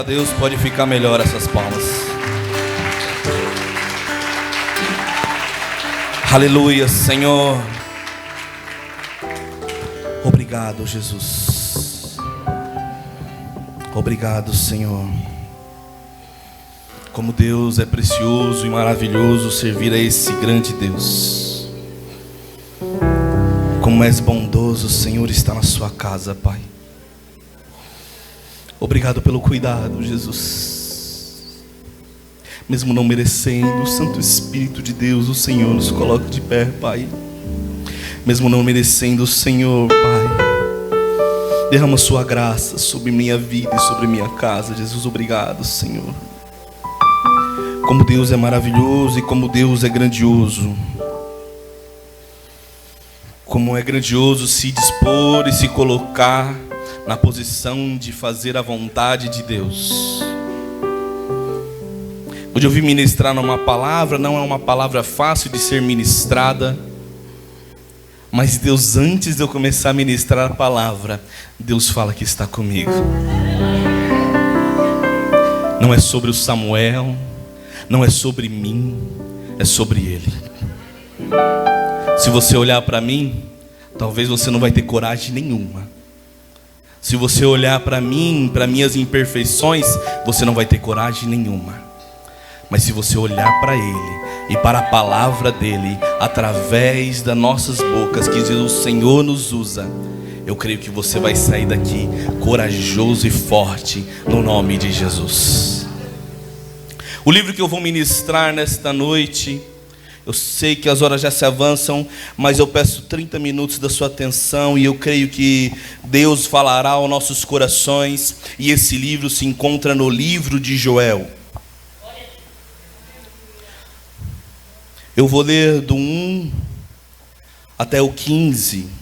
Deus, pode ficar melhor essas palmas. Aleluia, Senhor. Obrigado, Jesus. Obrigado, Senhor. Como Deus é precioso e maravilhoso servir a esse grande Deus. Como és bondoso, Senhor, está na sua casa, Pai. Obrigado pelo cuidado, Jesus. Mesmo não merecendo, o Santo Espírito de Deus, o Senhor nos coloca de pé, Pai. Mesmo não merecendo, o Senhor, Pai, derrama sua graça sobre minha vida e sobre minha casa. Jesus, obrigado, Senhor. Como Deus é maravilhoso e como Deus é grandioso. Como é grandioso se dispor e se colocar na posição de fazer a vontade de Deus. Hoje eu vim ministrar numa palavra, não é uma palavra fácil de ser ministrada, mas Deus, antes de eu começar a ministrar a palavra, Deus fala que está comigo. Não é sobre o Samuel, não é sobre mim, é sobre Ele. Se você olhar para mim, talvez você não vai ter coragem nenhuma. Se você olhar para mim, para minhas imperfeições, você não vai ter coragem nenhuma. Mas se você olhar para Ele e para a palavra dEle, através das nossas bocas, que o Senhor nos usa, eu creio que você vai sair daqui corajoso e forte, no nome de Jesus. O livro que eu vou ministrar nesta noite, eu sei que as horas já se avançam, mas eu peço 30 minutos da sua atenção, e eu creio que Deus falará aos nossos corações. E esse livro se encontra no livro de Joel. Eu vou ler do 1 até o 15.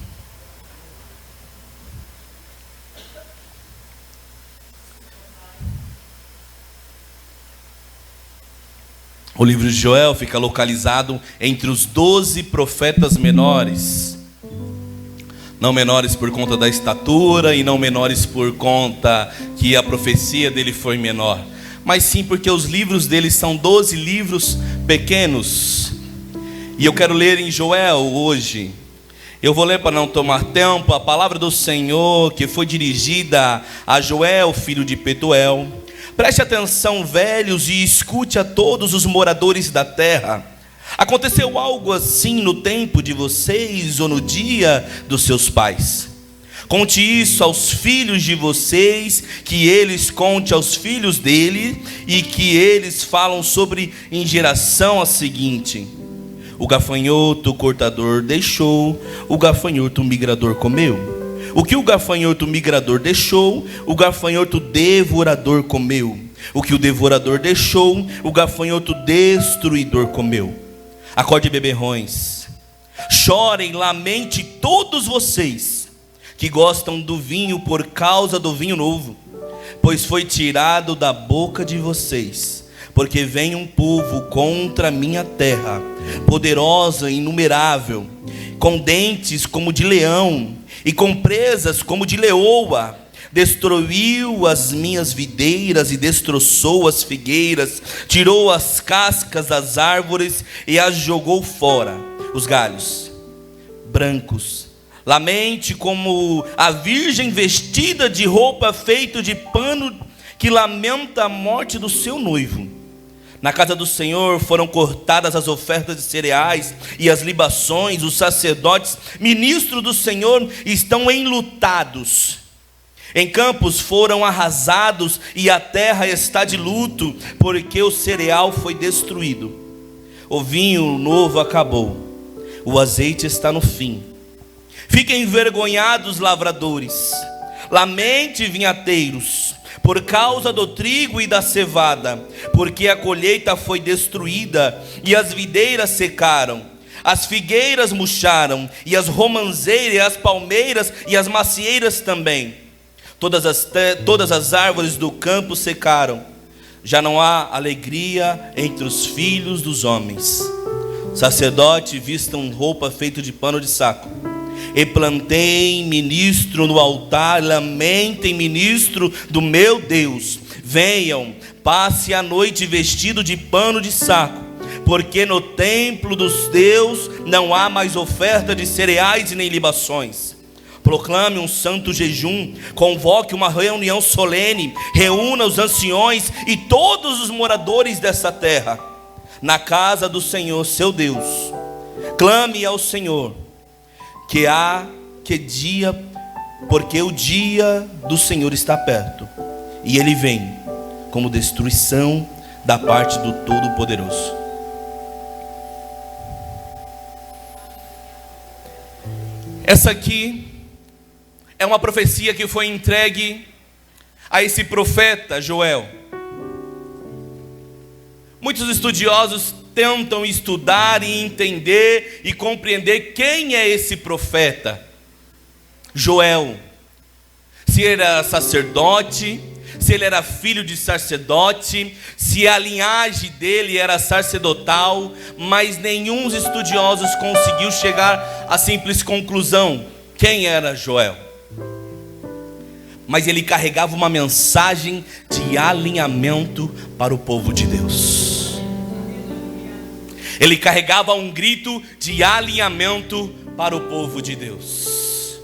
O livro de Joel fica localizado entre os 12 profetas menores. Não menores por conta da estatura e não menores por conta que a profecia dele foi menor, mas sim porque os livros dele são 12 livros pequenos. E eu quero ler em Joel hoje. Eu vou ler para não tomar tempo a palavra do Senhor que foi dirigida a Joel, filho de Petuel. Preste atenção, velhos, e escute a todos os moradores da terra. Aconteceu algo assim no tempo de vocês ou no dia dos seus pais. Conte isso aos filhos de vocês, que eles conte aos filhos dele, e que eles falam sobre em geração a seguinte: o gafanhoto cortador deixou, o gafanhoto migrador comeu. O que o gafanhoto migrador deixou, o gafanhoto devorador comeu. O que o devorador deixou, o gafanhoto destruidor comeu. Acorde, beberrões, chorem, lamente todos vocês que gostam do vinho por causa do vinho novo, pois foi tirado da boca de vocês. Porque vem um povo contra a minha terra, poderosa e inumerável, com dentes como de leão e com presas como de leoa. Destruiu as minhas videiras e destroçou as figueiras, tirou as cascas das árvores e as jogou fora, os galhos brancos. Lamente como a virgem vestida de roupa feita de pano, que lamenta a morte do seu noivo. Na casa do Senhor foram cortadas as ofertas de cereais e as libações. Os sacerdotes, ministros do Senhor, estão enlutados. Em campos foram arrasados e a terra está de luto, porque o cereal foi destruído. O vinho novo acabou, o azeite está no fim. Fiquem envergonhados, lavradores. Lamente, vinhateiros, por causa do trigo e da cevada, porque a colheita foi destruída e as videiras secaram, as figueiras murcharam, e as romanzeiras, e as palmeiras e as macieiras também. Todas as árvores do campo secaram. Já não há alegria entre os filhos dos homens. Sacerdote, vistam roupa feita de pano de saco. E plantei ministro no altar, lamentem ministro do meu Deus. Venham, passe a noite vestido de pano de saco, porque no templo dos Deus não há mais oferta de cereais e nem libações. Proclame um santo jejum, convoque uma reunião solene, reúna os anciões e todos os moradores dessa terra, na casa do Senhor seu Deus. Clame ao Senhor, porque o dia do Senhor está perto, e Ele vem como destruição da parte do Todo-Poderoso. Essa aqui é uma profecia que foi entregue a esse profeta Joel. Muitos estudiosos tentam estudar e entender e compreender quem é esse profeta Joel. Se ele era sacerdote, se ele era filho de sacerdote, se a linhagem dele era sacerdotal, mas nenhum dos estudiosos conseguiu chegar à simples conclusão: quem era Joel? Mas ele carregava uma mensagem de alinhamento para o povo de Deus. Ele carregava um grito de alinhamento para o povo de Deus.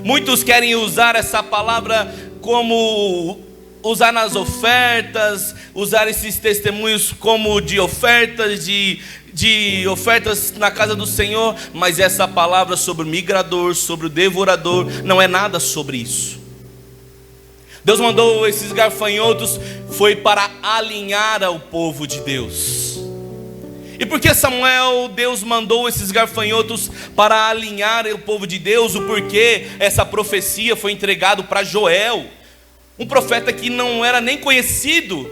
Muitos querem usar essa palavra como usar nas ofertas, usar esses testemunhos como de ofertas, de ofertas na casa do Senhor, mas essa palavra sobre o migrador, sobre o devorador, não é nada sobre isso. Deus mandou esses gafanhotos, foi para alinhar ao povo de Deus. E por que Deus mandou esses gafanhotos para alinhar o povo de Deus? O porquê essa profecia foi entregada para Joel, um profeta que não era nem conhecido,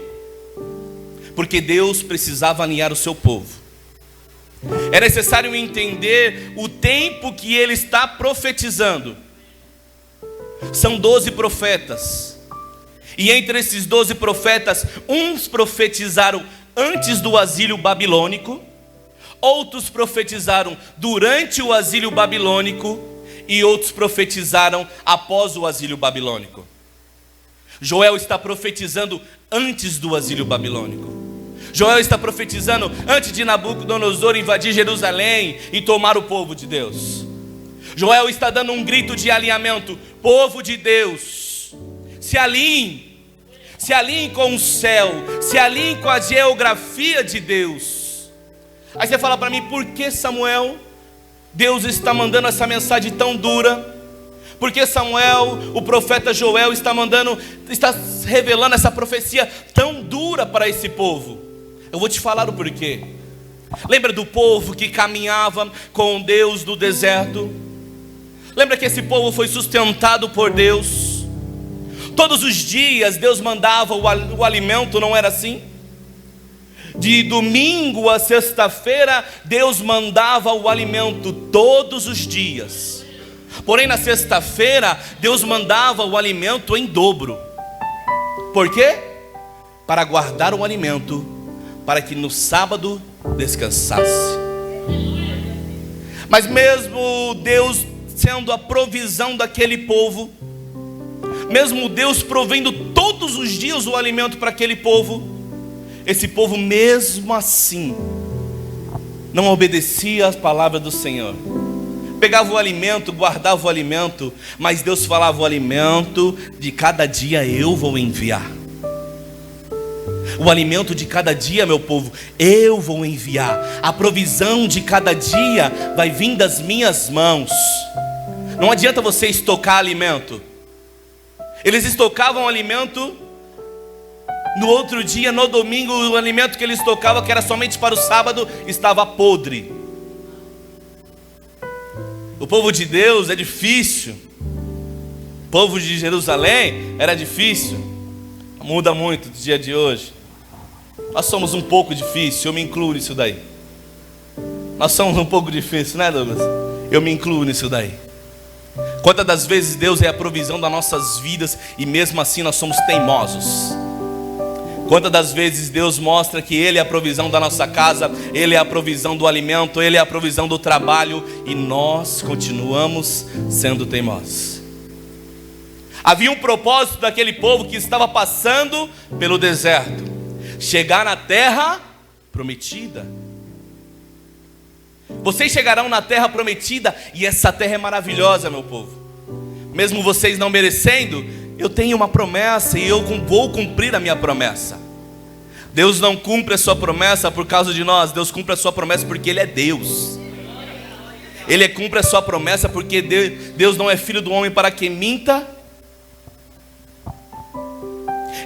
porque Deus precisava alinhar o seu povo. É necessário entender o tempo que ele está profetizando. São 12 profetas. E entre esses 12 profetas, uns profetizaram antes do exílio babilônico, outros profetizaram durante o exílio babilônico, e outros profetizaram após o exílio babilônico. Joel está profetizando antes do exílio babilônico. Joel está profetizando antes de Nabucodonosor invadir Jerusalém e tomar o povo de Deus. Joel está dando um grito de alinhamento: povo de Deus, se alinhem com o céu, se alinhem com a geografia de Deus. Aí você fala para mim: por que, Samuel, Deus está mandando essa mensagem tão dura? Por que Samuel, o profeta Joel, está revelando essa profecia tão dura para esse povo? Eu vou te falar o porquê. Lembra do povo que caminhava com Deus no deserto? Lembra que esse povo foi sustentado por Deus? Todos os dias Deus mandava o alimento, não era assim? De domingo a sexta-feira, Deus mandava o alimento todos os dias. Porém, na sexta-feira, Deus mandava o alimento em dobro. Por quê? Para guardar o alimento, para que no sábado descansasse. Mas mesmo Deus sendo a provisão daquele povo, mesmo Deus provendo todos os dias o alimento para aquele povo, esse povo mesmo assim não obedecia às palavras do Senhor. Pegava o alimento, guardava o alimento, mas Deus falava: o alimento de cada dia eu vou enviar. O alimento de cada dia, meu povo, eu vou enviar. A provisão de cada dia vai vir das minhas mãos. Não adianta você estocar alimento. Eles estocavam alimento, no outro dia, no domingo, o alimento que eles estocavam, que era somente para o sábado, estava podre. O povo de Deus é difícil. O povo de Jerusalém era difícil. Muda muito do dia de hoje. Nós somos um pouco difícil, eu me incluo nisso daí. Nós somos um pouco difíceis, né, Douglas? Eu me incluo nisso daí. Quantas das vezes Deus é a provisão das nossas vidas e mesmo assim nós somos teimosos? Quantas das vezes Deus mostra que Ele é a provisão da nossa casa, Ele é a provisão do alimento, Ele é a provisão do trabalho, e nós continuamos sendo teimosos. Havia um propósito daquele povo que estava passando pelo deserto: chegar na terra prometida. Vocês chegarão na terra prometida, e essa terra é maravilhosa, meu povo. Mesmo vocês não merecendo, eu tenho uma promessa e eu vou cumprir a minha promessa. Deus não cumpre a sua promessa por causa de nós. Deus cumpre a sua promessa porque Ele é Deus. Ele cumpre a sua promessa porque Deus não é filho do homem para que minta.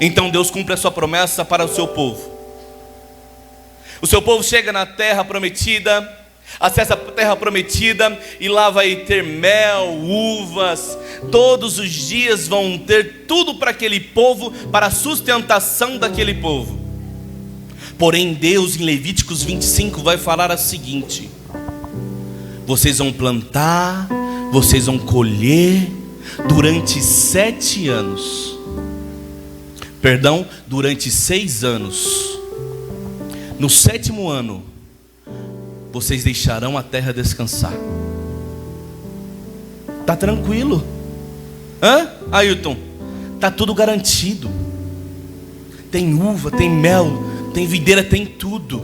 Então Deus cumpre a sua promessa para o seu povo. O seu povo chega na terra prometida, acessa a terra prometida, e lá vai ter mel, uvas. Todos os dias vão ter tudo para aquele povo, para a sustentação daquele povo. Porém Deus, em Levíticos 25, vai falar o seguinte: vocês vão plantar, vocês vão colher durante 7 anos. Perdão, durante 6 anos. No 7º ano, vocês deixarão a terra descansar. Tá tranquilo? Ailton? Tá tudo garantido. Tem uva, tem mel, tem videira, tem tudo.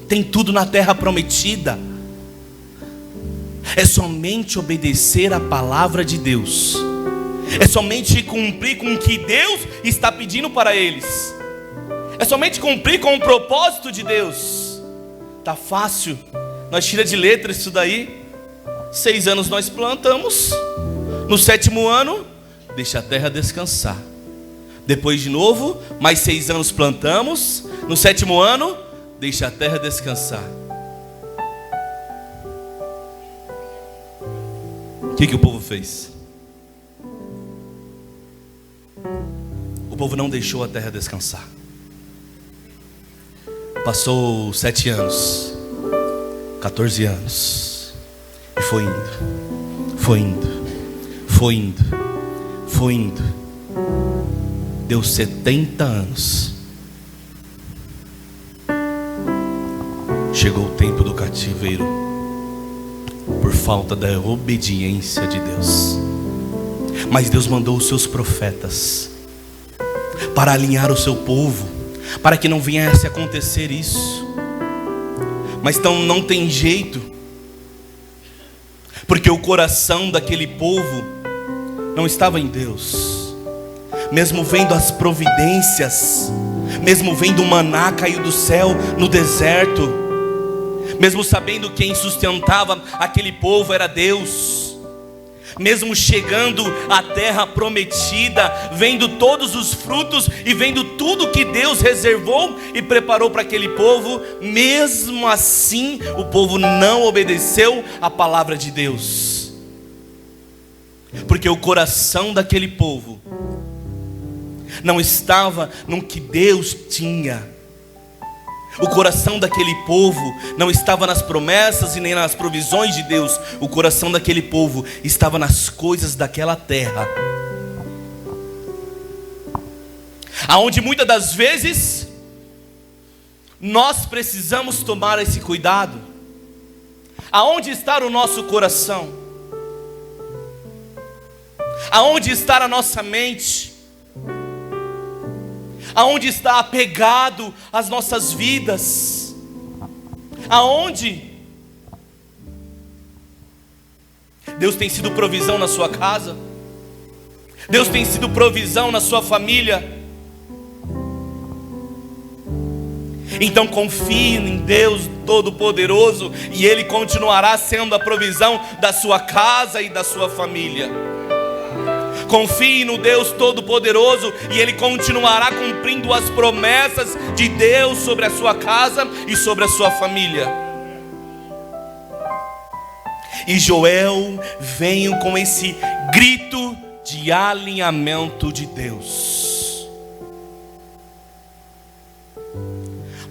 Tem tudo na terra prometida. É somente obedecer a palavra de Deus. É somente cumprir com o que Deus está pedindo para eles. É somente cumprir com o propósito de Deus. Tá fácil, nós tira de letra isso daí. 6 anos nós plantamos, no 7º ano deixa a terra descansar. Depois de novo, mais 6 anos plantamos, no 7º ano deixa a terra descansar. O que o povo fez? O povo não deixou a terra descansar. Passou 7 anos, 14 anos, e foi indo, foi indo, foi indo, foi indo. Deu 70 anos. Chegou o tempo do cativeiro, por falta da obediência de Deus. Mas Deus mandou os seus profetas para alinhar o seu povo, para que não viesse a acontecer isso. Mas então não tem jeito, porque o coração daquele povo não estava em Deus. Mesmo vendo as providências, mesmo vendo o maná cair do céu no deserto, mesmo sabendo quem sustentava aquele povo era Deus, mesmo chegando à terra prometida, vendo todos os frutos e vendo tudo que Deus reservou e preparou para aquele povo, mesmo assim o povo não obedeceu à palavra de Deus. Porque o coração daquele povo não estava no que Deus tinha. O coração daquele povo não estava nas promessas e nem nas provisões de Deus. O coração daquele povo estava nas coisas daquela terra, aonde muitas das vezes nós precisamos tomar esse cuidado. Aonde está o nosso coração? Aonde está a nossa mente? Aonde está apegado às nossas vidas? Aonde? Deus tem sido provisão na sua casa? Deus tem sido provisão na sua família? Então confie em Deus Todo-Poderoso, e Ele continuará sendo a provisão da sua casa e da sua família. Confie no Deus Todo-Poderoso, e Ele continuará cumprindo as promessas de Deus sobre a sua casa e sobre a sua família. E Joel veio com esse grito de alinhamento de Deus.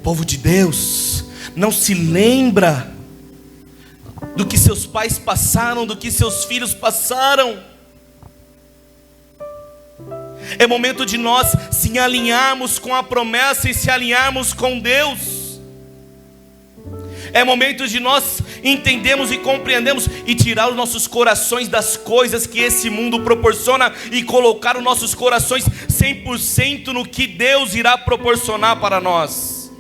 Povo de Deus, não se lembra do que seus pais passaram, do que seus filhos passaram. É momento de nós se alinharmos com a promessa e se alinharmos com Deus. É momento de nós entendermos e compreendermos e tirar os nossos corações das coisas que esse mundo proporciona e colocar os nossos corações 100% no que Deus irá proporcionar para nós.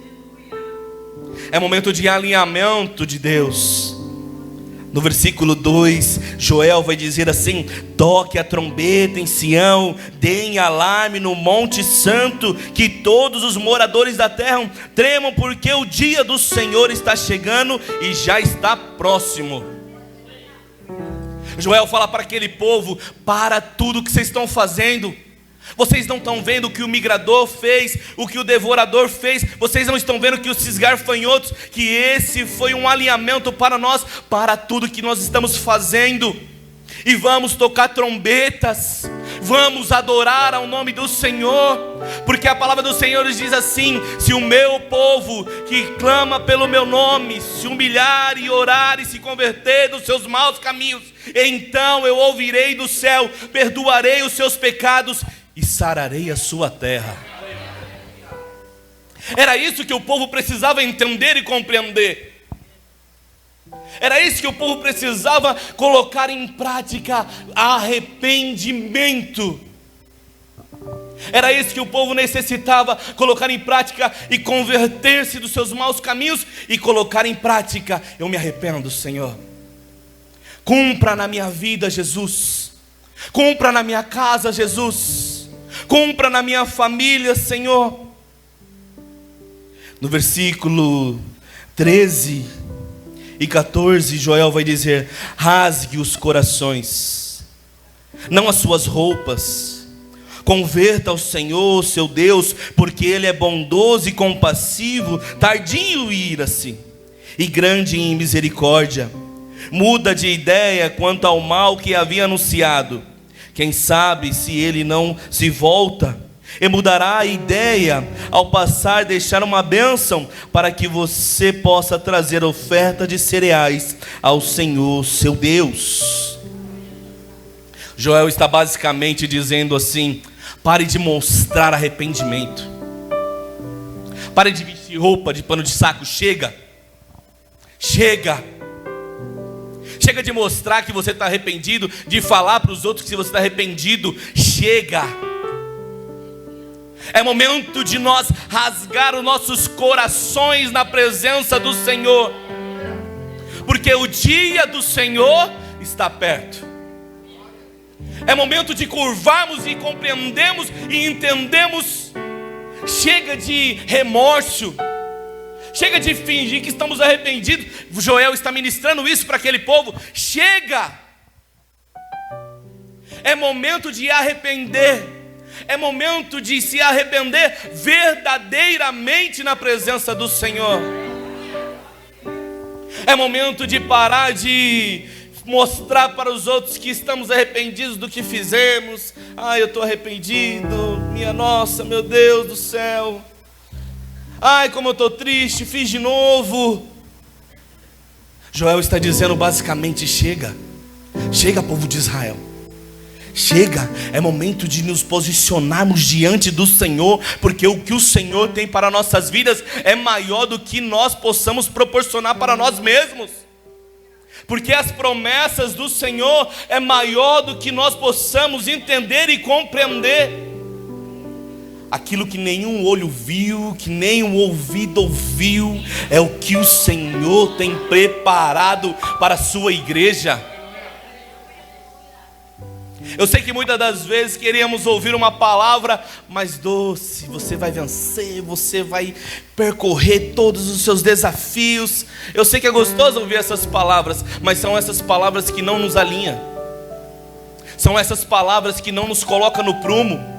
É momento de alinhamento de Deus. No versículo 2, Joel vai dizer assim: toque a trombeta em Sião, deem alarme no Monte Santo, que todos os moradores da terra tremam, porque o dia do Senhor está chegando e já está próximo. Joel fala para aquele povo: para tudo que vocês estão fazendo. Vocês não estão vendo o que o migrador fez, o que o devorador fez. Vocês não estão vendo que os garfanhotos, que esse foi um alinhamento para nós, para tudo que nós estamos fazendo. E vamos tocar trombetas, vamos adorar ao nome do Senhor, porque a palavra do Senhor diz assim: se o meu povo que clama pelo meu nome se humilhar e orar e se converter dos seus maus caminhos, então eu ouvirei do céu, perdoarei os seus pecados e sararei a sua terra. Era isso que o povo precisava entender e compreender. Era isso que o povo precisava colocar em prática: arrependimento. Era isso que o povo necessitava colocar em prática e converter-se dos seus maus caminhos e colocar em prática: eu me arrependo, Senhor. Cumpra na minha vida, Jesus. Cumpra na minha casa, Jesus. Cumpra na minha família, Senhor. No versículo 13 e 14, Joel vai dizer: rasgue os corações, não as suas roupas. Converta ao Senhor, seu Deus, porque Ele é bondoso e compassivo, tardio em ira-se e grande em misericórdia. Muda de ideia quanto ao mal que havia anunciado. Quem sabe se ele não se volta e mudará a ideia ao passar, deixar uma bênção para que você possa trazer oferta de cereais ao Senhor seu Deus. Joel está basicamente dizendo assim: pare de mostrar arrependimento, pare de vestir roupa de pano de saco. Chega de mostrar que você está arrependido, de falar para os outros que você está arrependido. Chega. É momento de nós rasgar os nossos corações na presença do Senhor, porque o dia do Senhor está perto. É momento de curvarmos e compreendermos e entendemos. Chega de remorso. Chega de fingir que estamos arrependidos. Joel está ministrando isso para aquele povo. Chega. É momento de arrepender. É momento de se arrepender verdadeiramente na presença do Senhor. É momento de parar de mostrar para os outros que estamos arrependidos do que fizemos. Eu estou arrependido. Minha nossa, meu Deus do céu. Ai, como eu estou triste, fiz de novo. Joel está dizendo basicamente: chega. Chega, povo de Israel. Chega, é momento de nos posicionarmos diante do Senhor, porque o que o Senhor tem para nossas vidas é maior do que nós possamos proporcionar para nós mesmos. Porque as promessas do Senhor é maior do que nós possamos entender e compreender. Aquilo que nenhum olho viu, que nenhum ouvido ouviu, é o que o Senhor tem preparado para a sua igreja. Eu sei que muitas das vezes queríamos ouvir uma palavra mais doce: você vai vencer, você vai percorrer todos os seus desafios. Eu sei que é gostoso ouvir essas palavras, mas são essas palavras que não nos alinham. São essas palavras que não nos colocam no prumo.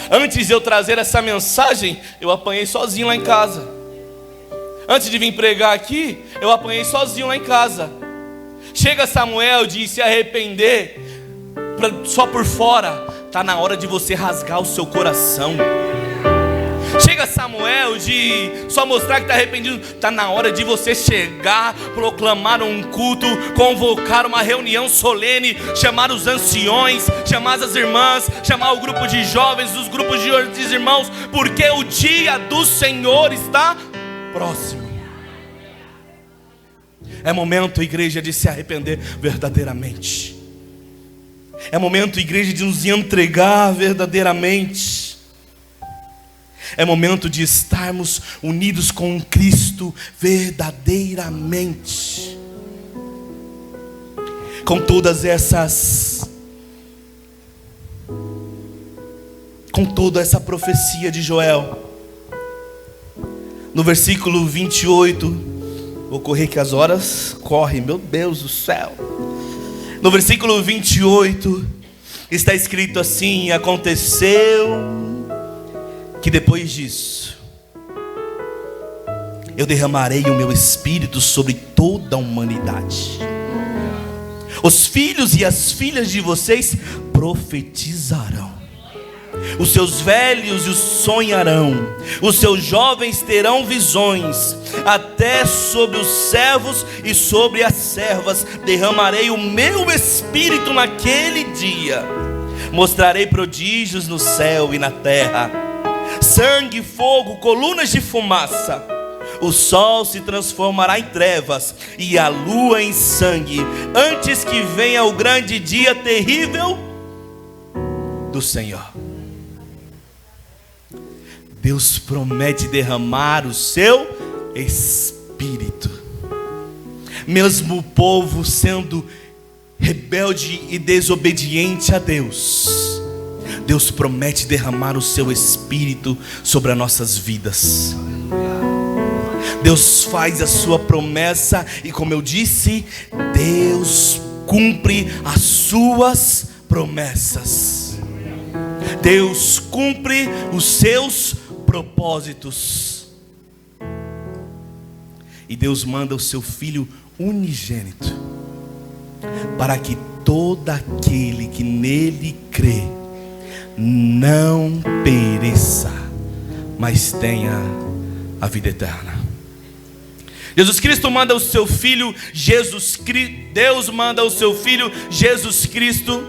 Antes de eu trazer essa mensagem, eu apanhei sozinho lá em casa. Antes de vir pregar aqui, eu apanhei sozinho lá em casa. Chega Samuel de se arrepender só por fora. Está na hora de você rasgar o seu coração. Chega Samuel de só mostrar que está arrependido. Está na hora de você chegar, proclamar um culto, convocar uma reunião solene, chamar os anciões, chamar as irmãs, chamar o grupo de jovens, os grupos de irmãos, porque o dia do Senhor está próximo. É momento, igreja, de se arrepender verdadeiramente. É momento, igreja, de nos entregar verdadeiramente. É momento de estarmos unidos com Cristo verdadeiramente. Com toda essa profecia de Joel, no versículo 28, vou correr que as horas correm, meu Deus do céu. No versículo 28 está escrito assim: aconteceu que depois disso eu derramarei o meu espírito sobre toda a humanidade. Os filhos e as filhas de vocês profetizarão, os seus velhos os sonharão, os seus jovens terão visões. Até sobre os servos e sobre as servas derramarei o meu espírito naquele dia. Mostrarei prodígios no céu e na terra, sangue, fogo, colunas de fumaça. O sol se transformará em trevas e a lua em sangue, antes que venha o grande dia terrível do Senhor. Deus promete derramar o seu espírito. Mesmo o povo sendo rebelde e desobediente a Deus, Deus promete derramar o seu espírito sobre as nossas vidas. Deus faz a sua promessa e, como eu disse, Deus cumpre as suas promessas. Deus cumpre os seus propósitos. E Deus manda o seu Filho unigênito, para que todo aquele que nele crê não pereça, mas tenha a vida eterna. Jesus Cristo manda o seu Filho Deus manda o seu Filho Jesus Cristo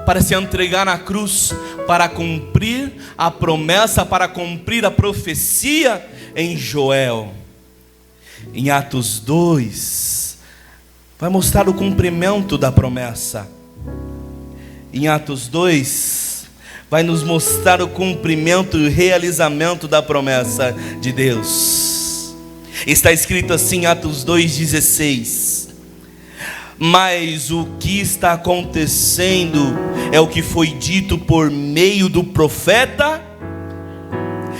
para se entregar na cruz, para cumprir a promessa, para cumprir a profecia em Joel. Em Atos 2 vai mostrar o cumprimento da promessa. Em Atos 2 vai nos mostrar o cumprimento e o realizamento da promessa de Deus. Está escrito assim em Atos 2,16: mas o que está acontecendo é o que foi dito por meio do profeta.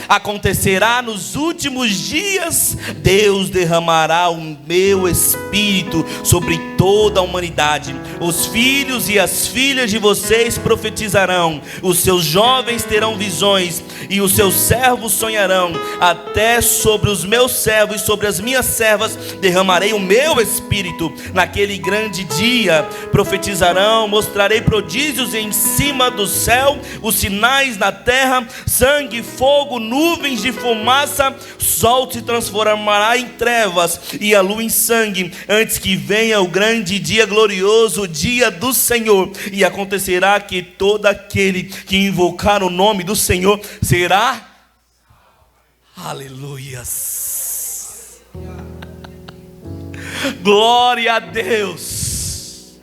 Acontecerá nos últimos dias, Deus derramará o meu espírito sobre toda a humanidade. Os filhos e as filhas de vocês profetizarão, os seus jovens terão visões e os seus servos sonharão. Até sobre os meus servos e sobre as minhas servas derramarei o meu espírito. Naquele grande dia profetizarão, mostrarei prodígios em cima do céu, os sinais na terra, sangue, fogo, nuvens de fumaça. Sol se transformará em trevas e a lua em sangue, antes que venha o grande dia glorioso, o dia do Senhor. E acontecerá que todo aquele que invocar o nome do Senhor será... Aleluias! Glória a Deus!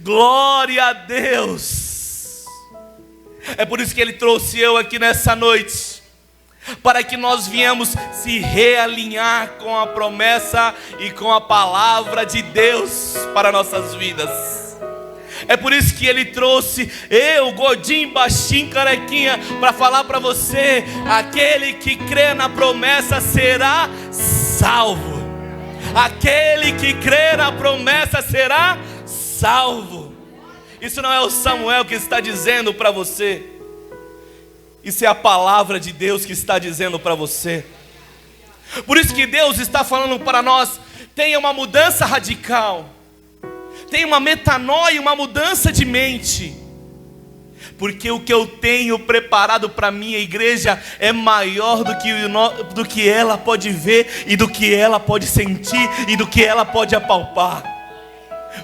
Glória a Deus! É por isso que Ele trouxe eu aqui nessa noite, para que nós viemos se realinhar com a promessa e com a palavra de Deus para nossas vidas. É por isso que Ele trouxe eu, gordinho, baixinho, carequinha, para falar para você: aquele que crê na promessa será salvo. Aquele que crê na promessa será salvo. Isso não é o Samuel que está dizendo para você. Isso é a palavra de Deus que está dizendo para você. Por isso que Deus está falando para nós: tenha uma mudança radical, tenha uma metanoia, uma mudança de mente. porque o que eu tenho preparado para a minha igreja é maior do que ela pode ver, e do que ela pode sentir, e do que ela pode apalpar.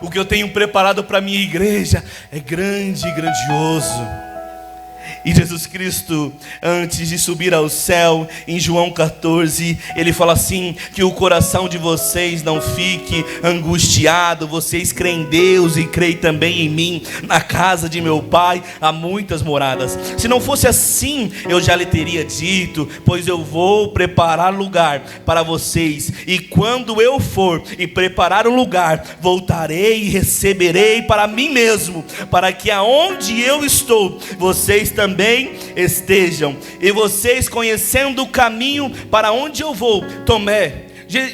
O que eu tenho preparado para a minha igreja é grande e grandioso. E Jesus Cristo, antes de subir ao céu, em João 14, ele fala assim: que o coração de vocês não fique angustiado. Vocês creem em Deus e creem também em mim. Na casa de meu Pai há muitas moradas. Se não fosse assim, eu já lhe teria dito, pois eu vou preparar lugar para vocês. E quando eu for e preparar um lugar, voltarei e receberei para mim mesmo, para que aonde eu estou, vocês também estejam. E vocês, conhecendo o caminho para onde eu vou. Tomé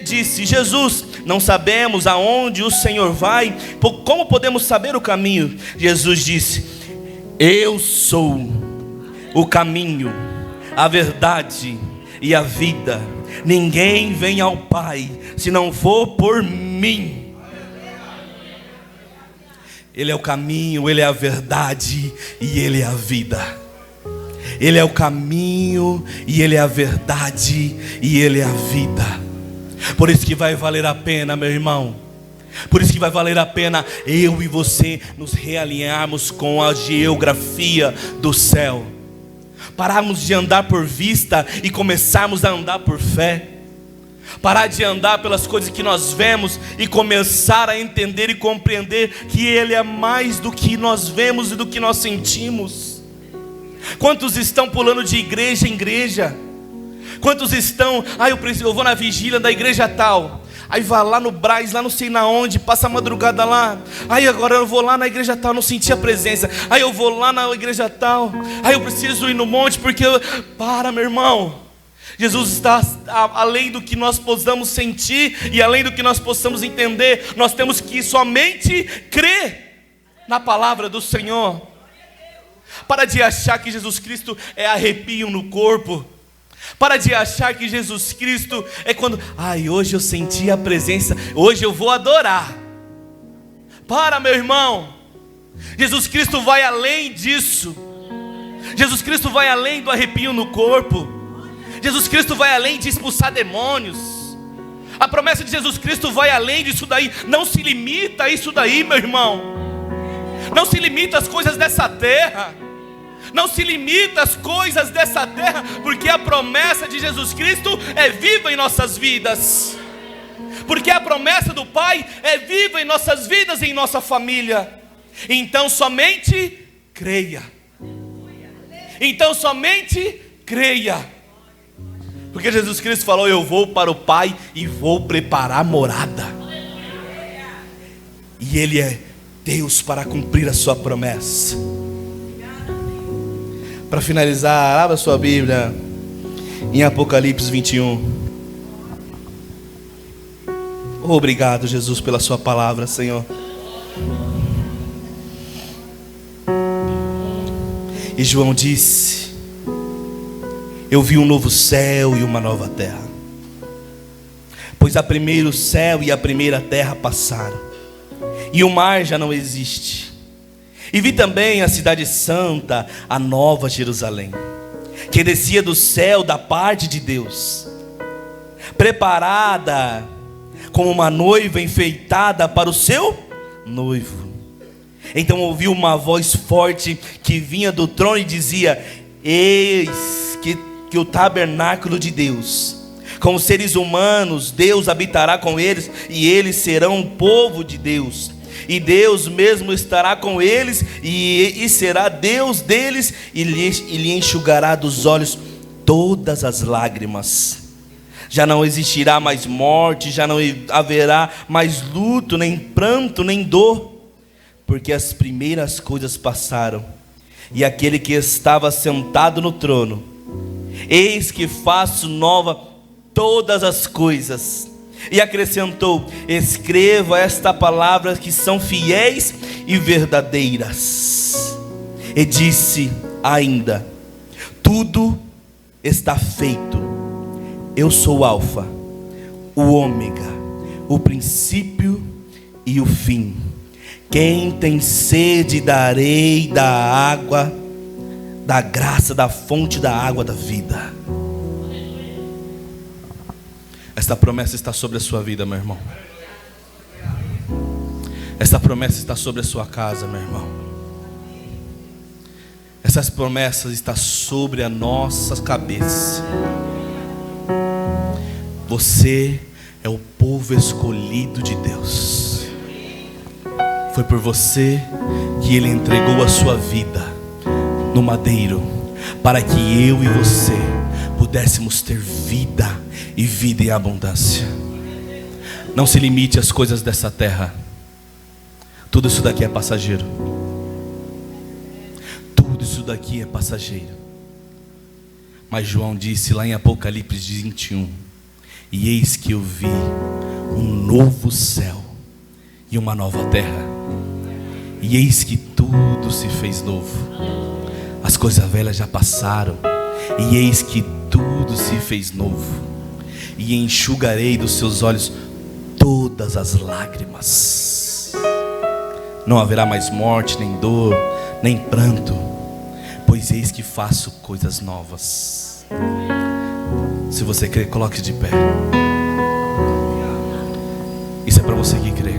disse: Jesus, não sabemos aonde o Senhor vai, como podemos saber o caminho? Jesus disse: eu sou o caminho, a verdade e a vida. Ninguém vem ao Pai se não for por mim. Ele é o caminho, Ele é a verdade e Ele é a vida. Ele é o caminho e Ele é a verdade e Ele é a vida. Por isso que vai valer a pena, meu irmão. Por isso que vai valer a pena eu e você nos realinharmos com a geografia do céu. Pararmos de andar por vista e começarmos a andar por fé. Parar de andar pelas coisas que nós vemos e começar a entender e compreender que Ele é mais do que nós vemos e do que nós sentimos. Quantos estão pulando de igreja em igreja? Quantos estão, eu vou na vigília da igreja tal, aí vai lá no Braz, lá não sei na onde, passa a madrugada lá. Aí agora eu vou lá na igreja tal, não senti a presença. Aí eu vou lá na igreja tal, aí eu preciso ir no monte porque para, meu irmão. Jesus está além do que nós possamos sentir e além do que nós possamos entender. Nós temos que somente crer na palavra do Senhor. Para de achar que Jesus Cristo é arrepio no corpo. Para de achar que Jesus Cristo é quando, hoje eu senti a presença, hoje eu vou adorar. Para, meu irmão. Jesus Cristo vai além disso. Jesus Cristo vai além do arrepio no corpo. Jesus Cristo vai além de expulsar demônios. A promessa de Jesus Cristo vai além disso daí. Não se limita a isso daí, meu irmão. Não se limita às coisas dessa terra. Não se limita às coisas dessa terra, porque a promessa de Jesus Cristo é viva em nossas vidas. Porque a promessa do Pai é viva em nossas vidas e em nossa família. Então somente creia. Então somente creia. Porque Jesus Cristo falou: eu vou para o Pai e vou preparar morada. E Ele é Deus para cumprir a sua promessa. Para finalizar, abra sua Bíblia em Apocalipse 21. Obrigado, Jesus, pela sua palavra, Senhor. E João disse: eu vi um novo céu e uma nova terra, pois o primeiro céu e a primeira terra passaram, e o mar já não existe. E vi também a cidade santa, a nova Jerusalém, que descia do céu da parte de Deus, preparada como uma noiva enfeitada para o seu noivo. Então ouvi uma voz forte que vinha do trono e dizia: eis que o tabernáculo de Deus, com os seres humanos, Deus habitará com eles, e eles serão o povo de Deus. E Deus mesmo estará com eles, e será Deus deles, e lhe enxugará dos olhos todas as lágrimas. Já não existirá mais morte, já não haverá mais luto, nem pranto, nem dor, porque as primeiras coisas passaram. E aquele que estava sentado no trono: eis que faço nova todas as coisas. E acrescentou: escreva esta palavra, que são fiéis e verdadeiras. E disse ainda: tudo está feito. Eu sou o Alfa, o Ômega, o princípio e o fim. Quem tem sede, darei da água, da graça, da fonte da água da vida. Esta promessa está sobre a sua vida, meu irmão. Esta promessa está sobre a sua casa, meu irmão. Essas promessas estão sobre a nossa cabeça. Você é o povo escolhido de Deus. Foi por você que Ele entregou a sua vida no madeiro, para que eu e você pudéssemos ter vida e vida em abundância. Não se limite às coisas dessa terra. Tudo isso daqui é passageiro. Tudo isso daqui é passageiro. Mas João disse lá em Apocalipse 21: e eis que eu vi um novo céu e uma nova terra. E eis que tudo se fez novo. As coisas velhas já passaram, e eis que tudo se fez novo. E enxugarei dos seus olhos todas as lágrimas. Não haverá mais morte, nem dor, nem pranto, pois eis que faço coisas novas. Se você crê, coloque de pé. Isso é para você que crê.